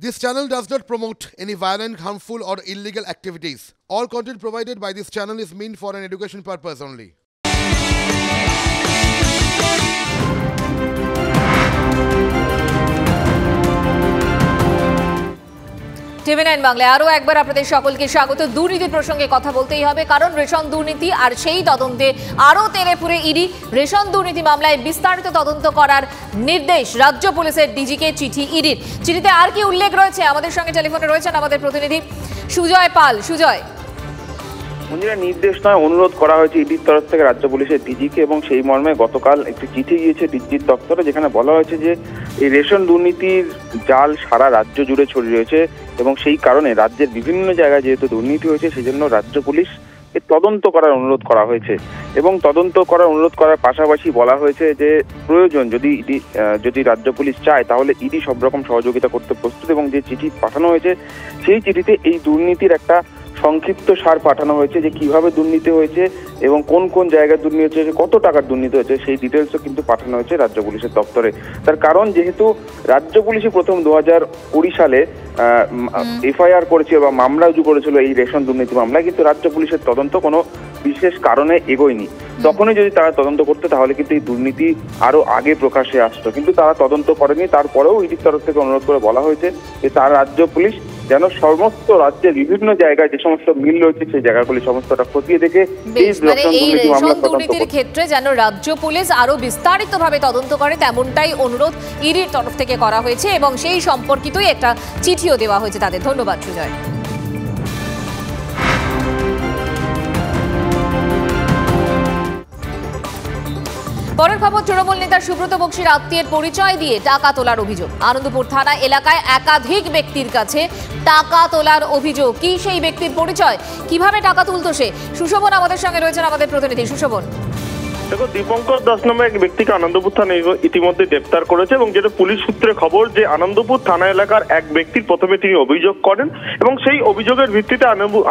This channel does not promote any violent, harmful, or illegal activities. All content provided by this channel is meant for an education purpose only. টিভি9 বাংলায় আরও একবার আপনাদের সকলকে স্বাগত। দুর্নীতির প্রসঙ্গে কথা বলতেই হবে, কারণ রেশন দুর্নীতি আর সেই তদন্তে আরও তেড়েফুঁড়ে ইডি। রেশন দুর্নীতি মামলায় বিস্তারিত তদন্ত করার নির্দেশ রাজ্য পুলিশের ডিজিকে চিঠি ইডির। চিঠিতে আর কি উল্লেখ রয়েছে? আমাদের সঙ্গে টেলিফোনে রয়েছেন আমাদের প্রতিনিধি সুজয় পাল। সুজয়, নির্দেশ নয়, অনুরোধ করা হয়েছে ইডির তরফ থেকে রাজ্য পুলিশের ডিজিকে, এবং সেই মর্মে গতকাল একটি চিঠি গিয়েছে ডিজির দপ্তরে, যেখানে বলা হয়েছে যে এই রেশন দুর্নীতির জাল সারা রাজ্য জুড়ে ছড়িয়ে রয়েছে এবং সেই কারণে রাজ্যের বিভিন্ন জায়গায় যেহেতু দুর্নীতি হয়েছে সেই জন্য রাজ্য পুলিশ এর তদন্ত করার অনুরোধ করা হয়েছে। এবং তদন্ত করার অনুরোধ করার পাশাপাশি বলা হয়েছে যে প্রয়োজন যদি রাজ্য পুলিশ চায় তাহলে ইডি সব রকম সহযোগিতা করতে প্রস্তুত। এবং যে চিঠি পাঠানো হয়েছে সেই চিঠিতে এই দুর্নীতির একটা সংক্ষিপ্ত সার পাঠানো হয়েছে, যে কিভাবে দুর্নীতি হয়েছে এবং কোন কোন জায়গায় দুর্নীতি হয়েছে, কত টাকার দুর্নীতি হয়েছে, সেই ডিটেলসও কিন্তু পাঠানো হয়েছে রাজ্য পুলিশের দপ্তরে। তার কারণ যেহেতু রাজ্য পুলিশই প্রথম 2020 সালে এফআইআর করেছিল বা মামলা রুজু করেছিল এই রেশন দুর্নীতি মামলায়, কিন্তু রাজ্য পুলিশের তদন্ত কোনো বিশেষ কারণে এগোয়নি। তখনই যদি তারা তদন্ত করতে তাহলে কিন্তু এই দুর্নীতি আরো আগে প্রকাশ্যে আসতো, কিন্তু তারা তদন্ত করেনি। তারপরেও ইডির তরফ থেকে অনুরোধ করে বলা হয়েছে যে তার রাজ্য পুলিশ যেন সমস্ত রাজ্যের বিভিন্ন জায়গায় যে সমস্ত মিল রয়েছে সেই জায়গাগুলি সমস্তটা খতিয়ে দেখে এই রেশন দুর্নীতির ক্ষেত্রে যেন রাজ্য পুলিশ আরো বিস্তারিতভাবে তদন্ত করে, তেমনটাই অনুরোধ ইডির তরফ থেকে করা হয়েছে এবং সেই সম্পর্কিতই একটা চিঠিও দেওয়া হয়েছে তাদের। ধন্যবাদ সুজয়। পরের খবর, তৃণমূল নেতা সুব্রত বক্সির আত্মীয়ের পরিচয় দিয়ে টাকা তোলার অভিযোগ। আনন্দপুর থানা এলাকায় একাধিক ব্যক্তির কাছে টাকা তোলার অভিযোগ। কি সেই ব্যক্তির পরিচয়, কিভাবে টাকা তুলতো সে? সুশোভন আমাদের সঙ্গে রয়েছেন আমাদের প্রতিনিধি। সুশোভন, দেখো, দীপঙ্কর দাস নামে এক ব্যক্তিকে আনন্দপুর থানা ইতিমধ্যে গ্রেপ্তার করেছে, এবং যেটা পুলিশ সূত্রে খবর যে আনন্দপুর থানা এলাকার এক ব্যক্তির প্রথমে তিনি অভিযোগ করেন এবং সেই অভিযোগের ভিত্তিতে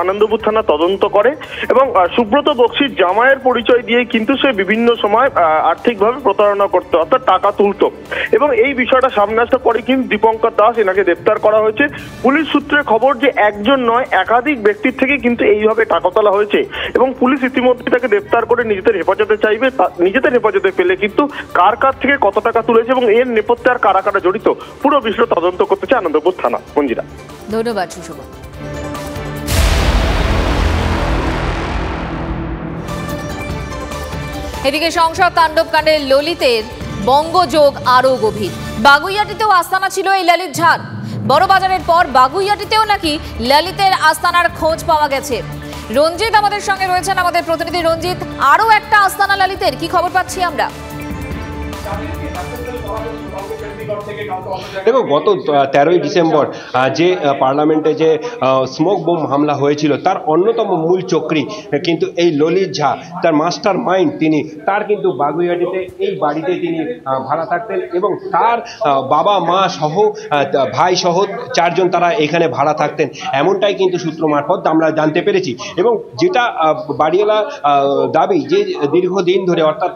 আনন্দপুর থানা তদন্ত করে এবং সুব্রত বক্সির জামাইয়ের পরিচয় দিয়ে কিন্তু সে বিভিন্ন সময় আর্থিকভাবে প্রতারণা করতো, অর্থাৎ টাকা তুলতো। এবং এই বিষয়টা সামনে আসার পরে কিন্তু দীপঙ্কর দাস এনাকে গ্রেপ্তার করা হয়েছে। পুলিশ সূত্রে খবর যে একজন নয় একাধিক ব্যক্তির থেকে কিন্তু এইভাবে টাকা তোলা হয়েছে এবং পুলিশ ইতিমধ্যে তাকে গ্রেপ্তার করে নিজেদের হেফাজতে চাইবে। নিজেদের হেফাজতে পেলে কিন্তু কার কার থেকে কত টাকা তুলেছে এবং এর নেপথ্যে আর কারা কারা জড়িত পুরো বিষয় তদন্ত করতেছে আনন্দপুর থানা। মঞ্জিরা, ধন্যবাদ সুশোভন। এদিকে সংসদ তাণ্ডব কাণ্ডে ললিতের বঙ্গযোগ আরো গভীর। বাগুইয়াটিতেও আস্তানা ছিল এই ললিত ঝাড়। বড়বাজারের পর বাগুইয়াটিতেও নাকি ললিতের আস্তানার খোঁজ পাওয়া গেছে। রঞ্জিত আমাদের সঙ্গে রয়েছেন আমাদের প্রতিনিধি। রঞ্জিত, আরো একটা আস্তানা ললিতের, কি খবর পাচ্ছি আমরা? দেখো, গত 13ই ডিসেম্বর যে পার্লামেন্টে যে স্মোক বোম হামলা হয়েছিল তার অন্যতম মূল চক্রী কিন্তু এই ললিত ঝা, তার মাস্টার মাইন্ড তিনি। তার কিন্তু বাগুইয়াটিতে এই বাড়িতে তিনি ভাড়া থাকতেন এবং তার বাবা মা সহ ভাই সহ 4 জন তারা এখানে ভাড়া থাকতেন, এমনটাই কিন্তু সূত্র মারফত আমরা জানতে পেরেছি। এবং যেটা বাড়িওয়ালা দাবি যে দীর্ঘদিন ধরে অর্থাৎ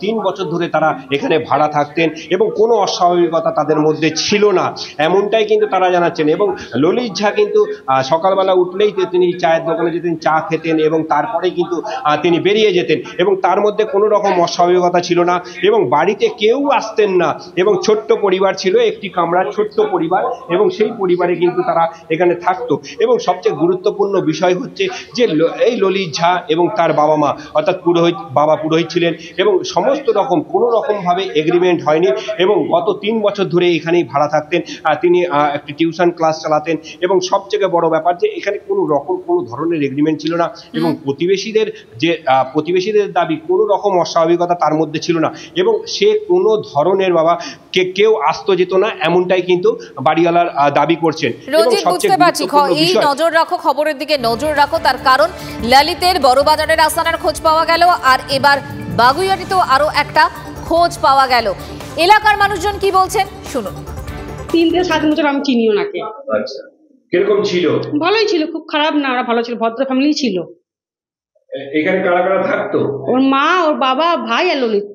3 বছর ধরে তারা এখানে ভাড়া থাকতেন এবং কোনো অস্বাভাবিকতা তাদের মধ্যে ছিল না, এমনটাই কিন্তু তারা জানাচ্ছেন। এবং ললিত ঝা কিন্তু সকালবেলা উঠলেই তিনি চায়ের দোকানে যেতেন, চা খেতেন এবং তারপরে কিন্তু তিনি বেরিয়ে যেতেন এবং তার মধ্যে কোনো রকম অস্বাভাবিকতা ছিল না এবং বাড়িতে কেউ আসতেন না। এবং ছোট্ট পরিবার ছিল, একটি কামরার ছোট্ট পরিবার, এবং সেই পরিবারে কিন্তু তারা এখানে থাকতো। এবং সবচেয়ে গুরুত্বপূর্ণ বিষয় হচ্ছে যে এই ললিত ঝা এবং তার বাবা মা অর্থাৎ বাবা পুরোহিত ছিলেন এবং সমস্ত রকম কোনো রকমভাবে এগ্রিমেন্ট হয়নি এবং গত 3 বছর ধরে এখানেই ভাড়া থাকতেন। তিনি একটি টিউশন ক্লাস চালাতেন এবং সবচেয়ে বড় ব্যাপার যে এখানে কোনো ধরনের এগ্রিমেন্ট ছিল না এবং প্রতিবেশীদের দাবি কোনো রকম অস্বাভাবিকতা তার মধ্যে ছিল না এবং সে কোনো ধরনের কেউ আসতো যেত না, এমনটাই কিন্তু বাড়িওয়ালার দাবি করছেন। বুঝতে পারছি, এই নজর রাখো, খবরের দিকে নজর রাখো, তার কারণ ললিতের বড়বাজারের আস্তানার খোঁজ পাওয়া গেল আর এবার বাগুইয়াটিতেও আরো একটা খোঁজ পাওয়া গেল। এলাকার মানুষজন কি বলছেন শুনুন। 3 থেকে 7 বছর আমি চিনিও নাকে। আচ্ছা, কিরকম ছিল? ভালোই ছিল, খুব খারাপ না, ওরা ভালো ছিল, ভদ্র ফ্যামিলি ছিল। এখানে কারা কারা থাকতো? ওর মা, ওর বাবা, ভাই আর ললিত।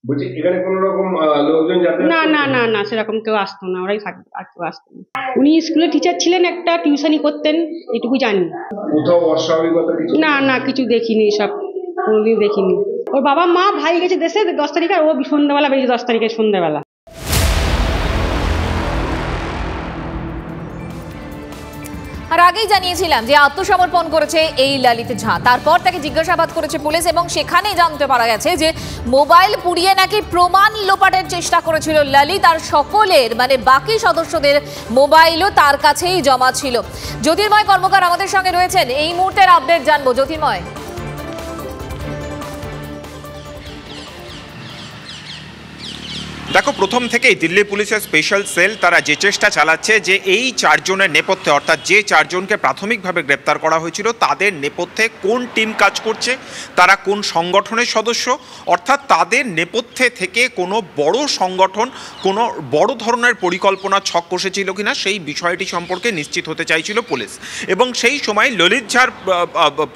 বলছি এখানে কোনো রকম লোকজন যাতে না না না না সেরকম কেউ আসতো না, ওরাই থাকতো, আর কেউ আসতো না। উনি স্কুলে টিচার ছিলেন, একটা টিউশনি করতেন, এটুকু জানি। কোথাও অস্বাভাবিকতা কিছু? না না কিছু দেখিনি, সব কোনোদিন দেখিনি। ওর বাবা মা ভাই গেছে দেশে 10 তারিখে, আর ও সন্ধ্যাবেলা বেরিয়েছে 10 তারিখে সন্ধ্যাবেলা। আর আগেই জানিয়েছিলাম যে আত্মসমর্পণ করেছে এই ললিত ঝা। তারপর তাকে জিজ্ঞাসাবাদ করেছে পুলিশ এবং সেখানেই জানতে পারা গেছে যে মোবাইল পুড়িয়ে নাকি প্রমাণ লোপাটের চেষ্টা করেছিল ললিত, আর সকলের মানে বাকি সদস্যদের মোবাইলও তার কাছেই জমা ছিল। জ্যোতির্ময় কর্মকার আমাদের সঙ্গে রয়েছেন, এই মুহূর্তের আপডেট জানবো। জ্যোতির্ময়, দেখো, প্রথম থেকেই দিল্লি পুলিশের স্পেশাল সেল তারা যে চেষ্টা চালাচ্ছে যে এই চারজনের নেপথ্যে, অর্থাৎ যে চারজনকে প্রাথমিকভাবে গ্রেপ্তার করা হয়েছিল তাদের নেপথ্যে কোন টিম কাজ করছে, তারা কোন সংগঠনের সদস্য, অর্থাৎ তাদের নেপথ্যে থেকে কোনো বড় সংগঠন কোনো বড় ধরনের পরিকল্পনা ছক কষেছিল কিনা সেই বিষয়টি সম্পর্কে নিশ্চিত হতে চাইছিল পুলিশ। এবং সেই সময় ললিত ঝার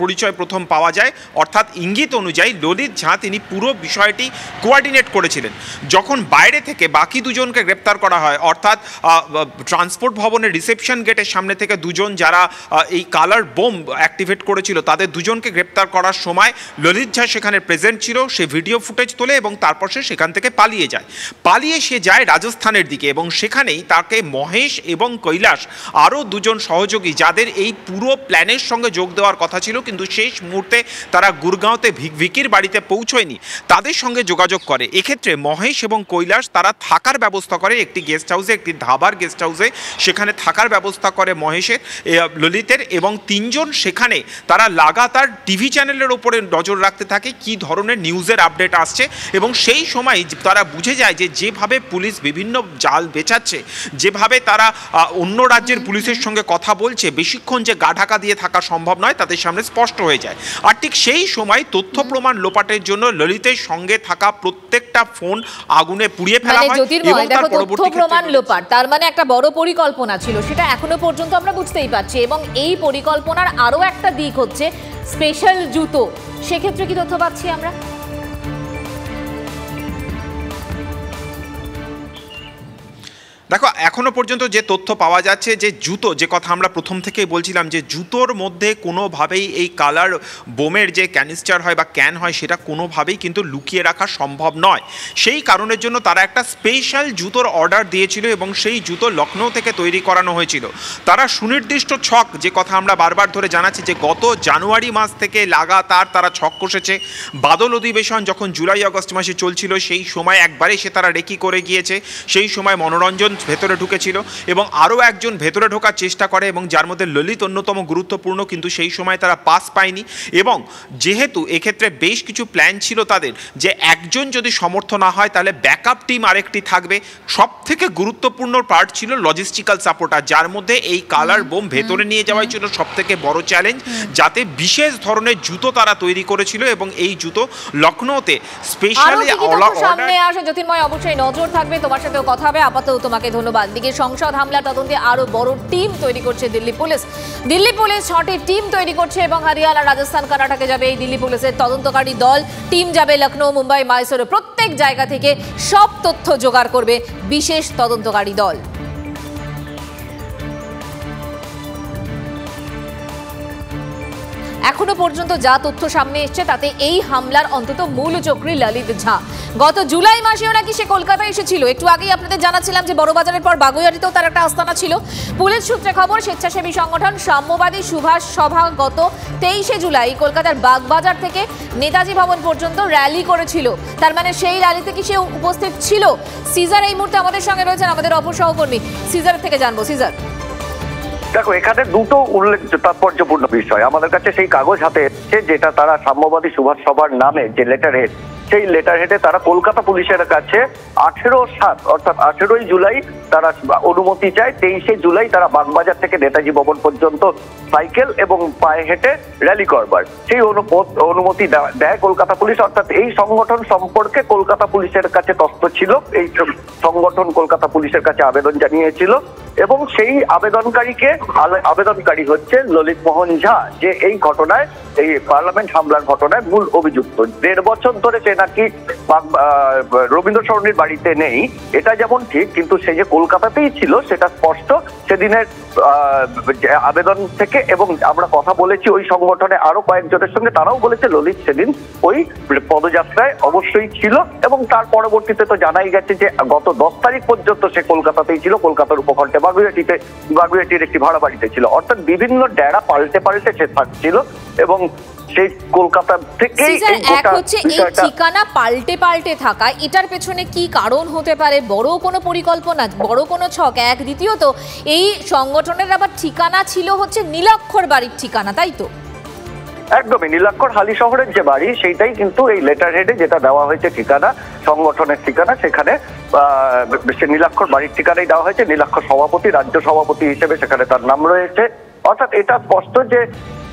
পরিচয় প্রথম পাওয়া যায়, অর্থাৎ ইঙ্গিত অনুযায়ী ললিত ঝা তিনি পুরো বিষয়টি কোঅর্ডিনেট করেছিলেন। যখন বাইরে থেকে বাকি দুজনকে গ্রেপ্তার করা হয়, অর্থাৎ ট্রান্সপোর্ট ভবনের রিসেপশন গেটের সামনে থেকে দুজন যারা এই কালার বোম অ্যাক্টিভেট করেছিল তাদের দুজনকে গ্রেপ্তার করার সময় ললিত ঝা সেখানে প্রেজেন্ট ছিল। সে ভিডিও ফুটেজ তোলে এবং তারপর সে সেখান থেকে পালিয়ে সে যায় রাজস্থানের দিকে, এবং সেখানেই তাকে মহেশ এবং কৈলাস আরও দুজন সহযোগী যাদের এই পুরো প্ল্যানের সঙ্গে যোগ দেওয়ার কথা ছিল কিন্তু শেষ মুহূর্তে তারা গুরগাঁওতে ভিকির বাড়িতে পৌঁছয়নি, তাদের সঙ্গে যোগাযোগ করে। এক্ষেত্রে মহেশ এবং কৈলাস তারা থাকার ব্যবস্থা করে একটি গেস্ট হাউসে, একটি ধাবার গেস্ট হাউসে, সেখানে থাকার ব্যবস্থা করে মহেশের, ললিতের, এবং তিনজন সেখানে তারা লাগাতার টিভি চ্যানেলের ওপরে নজর রাখতে থাকে কি ধরনের নিউজের আপডেট আসছে। এবং সেই সময় তারা বুঝে যায় যে যেভাবে পুলিশ বিভিন্ন জাল বেচাচ্ছে, যেভাবে তারা অন্য রাজ্যের পুলিশের সঙ্গে কথা বলছে, বেশিক্ষণ যে গা ঢাকা দিয়ে থাকা সম্ভব নয় তাদের সামনে স্পষ্ট হয়ে যায়। আর ঠিক সেই সময় তথ্য প্রমাণ লোপাটের জন্য ললিতের সঙ্গে থাকা প্রত্যেকটা ফোন আগুনে পুড়িয়ে ফেলা হয়। জ্যোতির্ময়, দেখো, তথ্য প্রমাণ লোপাট তার মানে একটা বড় পরিকল্পনা ছিল, সেটা এখনো পর্যন্ত আমরা বুঝতেই পারছি। এবং এই পরিকল্পনার আরো একটা দিক হচ্ছে স্পেশাল জুতো, সেক্ষেত্রে কি তথ্য পাচ্ছি আমরা? দেখো, এখনো পর্যন্ত যে তথ্য পাওয়া যাচ্ছে যে জুতো, যে কথা আমরা প্রথম থেকেই বলছিলাম যে জুতোর মধ্যে কোনোভাবেই এই কালার বোমের যে ক্যানিস্টার হয় বা ক্যান হয় সেটা কোনোভাবেই কিন্তু লুকিয়ে রাখা সম্ভব নয়। সেই কারণের জন্য তারা একটা স্পেশাল জুতোর অর্ডার দিয়েছিল এবং সেই জুতো লখনৌ থেকে তৈরি করানো হয়েছিল। তারা সুনির্দিষ্ট ছক, যে কথা আমরা বারবার ধরে জানাচ্ছি যে গত জানুয়ারি মাস থেকে লাগাতার তারা ছক কষেছে। বাদল অধিবেশন যখন জুলাই আগস্ট মাসে চলছিল সেই সময় একবারে সে তারা রেকি করে গিয়েছে, সেই সময় মনোরঞ্জন ভেতরে ঢুকেছিল এবং আরও একজন ভেতরে ঢোকার চেষ্টা করে এবং যার মধ্যে ললিত অন্যতম গুরুত্বপূর্ণ, কিন্তু সেই সময় তারা পাস পায়নি। এবং যেহেতু এক্ষেত্রে বেশ কিছু প্ল্যান ছিল তাদের যে একজন যদি সমর্থ না হয় তাহলে ব্যাকআপ টিম আরেকটি থাকবে, সব থেকে গুরুত্বপূর্ণ পার্ট ছিল লজিস্টিক্যাল সাপোর্টার, যার মধ্যে এই কালার বোম ভেতরে নিয়ে যাওয়াই ছিল সব থেকে বড় চ্যালেঞ্জ, যাতে বিশেষ ধরনের জুতো তারা তৈরি করেছিল এবং এই জুতো লখনৌতে স্পেশালি সামনে আসে। জ্যোতির্ময়, অবশ্যই নজর থাকবে, তোমার সাথেও কথা হবে। আপাতত তোমাকে ধন্যবাদ। দিকে সংসদ হামলা তদন্তে আরো বড় টিম তৈরি করছে দিল্লি পুলিশ। দিল্লি পুলিশ 6টি টিম তৈরি করছে এবং হরিয়ানা, রাজস্থান, কর্ণাটকে যাবে এই দিল্লি পুলিশের তদন্তকারী দল। টিম যাবে লখনৌ, মুম্বাই, মাইসোর, প্রত্যেক জায়গা থেকে সব তথ্য জোগাড় করবে বিশেষ তদন্তকারী দল। এখনো পর্যন্ত যা তথ্য সামনে এসছে তাতে এই হামলার অন্তত মূল চক্রী ললিত ঝা। গত জুলাই মাসেও নাকি সে কলকাতায় এসেছিল। একটু আগেই আপনাদের জানাচ্ছিলাম যে বড়বাজারের পর বাগুইআটিতেও তার একটা আস্তানা ছিল। পুলিশ সূত্রে খবর, স্বেচ্ছাসেবী সংগঠন সাম্যবাদী সুভাষ সভা গত 23শে জুলাই কলকাতার বাগবাজার থেকে নেতাজি ভবন পর্যন্ত র্যালি করেছিল। তার মানে সেই র্যালিতে কি সে উপস্থিত ছিল? সিজার এই মুহূর্তে আমাদের সঙ্গে রয়েছেন, আমাদের অপর সহকর্মী। সিজার থেকে জানবো। সিজার, দেখো, এখানে দুটো তাৎপর্যপূর্ণ বিষয় আমাদের কাছে। সেই কাগজ হাতে এসেছে যেটা তারা সাম্যবাদী সুভাষ সভার নামে যে লেটার হেড, সেই লেটার হেডে তারা কলকাতা পুলিশের কাছে 18/7 অর্থাৎ 18ই জুলাই তারা অনুমতি চায়। 23শে জুলাই তারা বাগবাজার থেকে নেতাজি ভবন পর্যন্ত সাইকেল এবং পায়ে হেঁটে র্যালি করবার সেই অনুমতি দেয় কলকাতা পুলিশ। অর্থাৎ এই সংগঠন সম্পর্কে কলকাতা পুলিশের কাছে তথ্য ছিল, এই সংগঠন কলকাতা পুলিশের কাছে আবেদন জানিয়েছিল এবং সেই আবেদনকারী হচ্ছে ললিত মোহন ঝা, যে এই ঘটনায়, এই পার্লামেন্ট হামলার ঘটনায় মূল অভিযুক্ত। 1.5 বছর ধরে সে নাকি রবীন্দ্র সরণির বাড়িতে নেই, এটা যেমন ঠিক, কিন্তু সে যে কলকাতাতেই ছিল সেটা স্পষ্ট সেদিনের আবেদন থেকে। এবং আমরা কথা বলেছি ওই সংগঠনে আরো কয়েকজনের সঙ্গে, তারাও বলেছে ললিত সেদিন ওই পদযাত্রায় অবশ্যই ছিল। এবং তার পরবর্তীতে তো জানাই গেছে যে গত 10 তারিখ পর্যন্ত সে কলকাতাতেই ছিল, কলকাতার উপকণ্ঠে বাগুইয়াটির একটি ভাড়া বাড়িতে ছিল। অর্থাৎ বিভিন্ন ডেরা পাল্টে সে থাকছিল এবং সেই কলকাতা থেকেই এক হচ্ছে এই ঠিকানা পাল্টে থাকা, এটার পেছনে কি কারণ হতে পারে? বড় কোনো পরিকল্পনা, বড় কোনো ছক? এক, দ্বিতীয়ত এই সংগঠনের আবার ঠিকানা ছিল হচ্ছে নীলাক্ষর বাড়ির ঠিকানা, তাই তো? একদমই, নীলাক্ষর হালি শহরের যে বাড়ি সেইটাই কিন্তু এই লেটার হেডে যেটা দেওয়া হয়েছে ঠিকানা, সংগঠনের ঠিকানা, সেখানে সে নীলাক্ষর বাড়ির ঠিকানাই দেওয়া হয়েছে। নীলাক্ষর সভাপতি, রাজ্য সভাপতি হিসেবে সেখানে তার নাম রয়েছে। অর্থাৎ এটা স্পষ্ট যে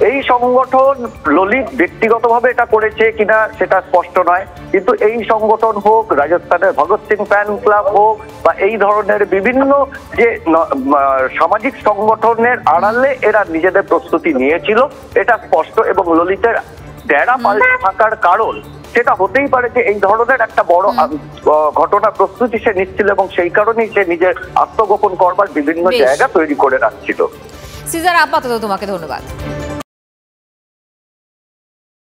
এই সংগঠন ললিত ব্যক্তিগতভাবে এটা করেছে কিনা সেটা স্পষ্ট নয়, কিন্তু এই সংগঠন হোক, রাজস্থানের ভগৎ সিং ফ্যান ক্লাব হোক, বা এই ধরনের বিভিন্ন যে সামাজিক সংগঠনের আড়ালে এরা নিজেদের প্রস্তুতি নিয়েছিল, এটা স্পষ্ট। এবং ললিতের ডেরা পাল্টে থাকার কারণ সেটা হতেই পারে যে এই ধরনের একটা বড় ঘটনা প্রস্তুতি সে নিচ্ছিল এবং সেই কারণেই সে নিজের আত্মগোপন করবার বিভিন্ন জায়গা তৈরি করে রাখছিল। সিজার, আপাতত তোমাকে ধন্যবাদ।